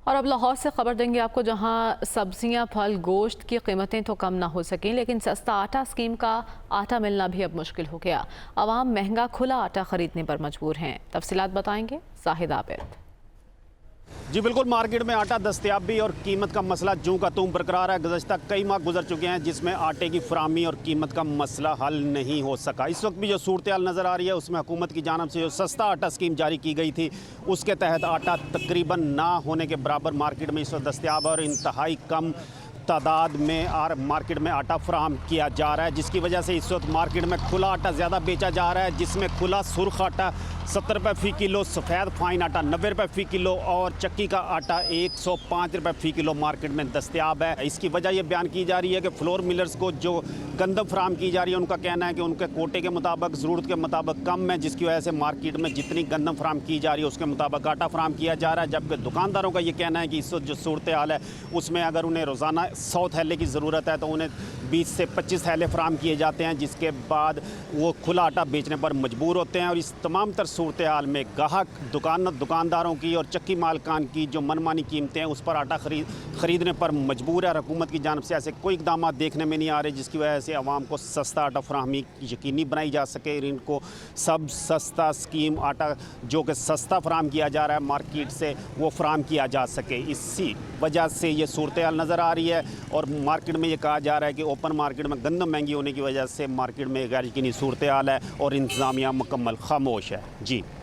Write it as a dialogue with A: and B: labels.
A: और अब लाहौर से खबर देंगे आपको, जहां सब्जियां, फल, गोश्त की कीमतें तो कम ना हो सकें, लेकिन सस्ता आटा स्कीम का आटा मिलना भी अब मुश्किल हो गया। आवाम महंगा खुला आटा खरीदने पर मजबूर हैं। तफसीलात बताएंगे जाहिद आबिद।
B: जी बिल्कुल, मार्केट में आटा दस्तयाबी और कीमत का मसला जूं का तूं बरकरार है। गुज़श्ता कई माह गुजर चुके हैं जिसमें आटे की फराहमी और कीमत का मसला हल नहीं हो सका। इस वक्त भी जो सूरत हाल नज़र आ रही है उसमें हुकूमत की जानिब से जो सस्ता आटा स्कीम जारी की गई थी उसके तहत आटा तकरीबन ना होने के बराबर मार्केट में इस वक्त दस्तयाब है और इंतहाई कम तादाद में मार्केट में आटा फराहम किया जा रहा है, जिसकी वजह से इस वक्त मार्केट में खुला आटा ज़्यादा बेचा जा रहा है, जिसमें खुला सुर्ख आटा 70 रुपये फ़ी किलो, सफ़ेद फाइन आटा 90 रुपये फ़ी किलो और चक्की का आटा 105 रुपये फ़ी किलो मार्केट में दस्तयाब है। इसकी वजह यह बयान की जा रही है कि फ्लोर मिलर्स को जो गंदम फराहम की जा रही है उनका कहना है कि उनके कोटे के मुताबिक, ज़रूरत के मुताबिक कम है, जिसकी वजह से मार्केट में जितनी गंदम फराहम की जा रही है उसके मुताबिक आटा फराहम किया जा रहा है। जबकि दुकानदारों का ये कहना है कि इस वक्त जो सूरत हाल है उसमें अगर उन्हें रोज़ाना 100 थैले की ज़रूरत है तो उन्हें 20 से 25 थैले फराहम किए जाते हैं, जिसके बाद वो खुला आटा बेचने पर मजबूर होते हैं। और इस तमाम तर सूरत हाल में गाहक दुकानदारों की और चक्की मालकान की जो मनमानी कीमतें हैं उस पर आटा ख़रीदने पर मजबूर है। हुकूमत की जानिब से ऐसे कोई इक़दाम देखने में नहीं आ रहे जिसकी वजह से आवाम को सस्ता आटा फराहमी यकीनी बनाई जा सके। इनको सब सस्ता स्कीम आटा जो कि सस्ता फराहम किया जा रहा है मार्केट से वो फराहम किया जा सके। इसी वजह से ये सूरत हाल नज़र आ रही है और मार्केट में ये कहा जा रहा है कि ओपन मार्केट में गंदम महंगी होने की वजह से मार्केट में गैर यकीनी सूरत हाल है और इंतज़ामिया मुकम्मल खामोश है। जी।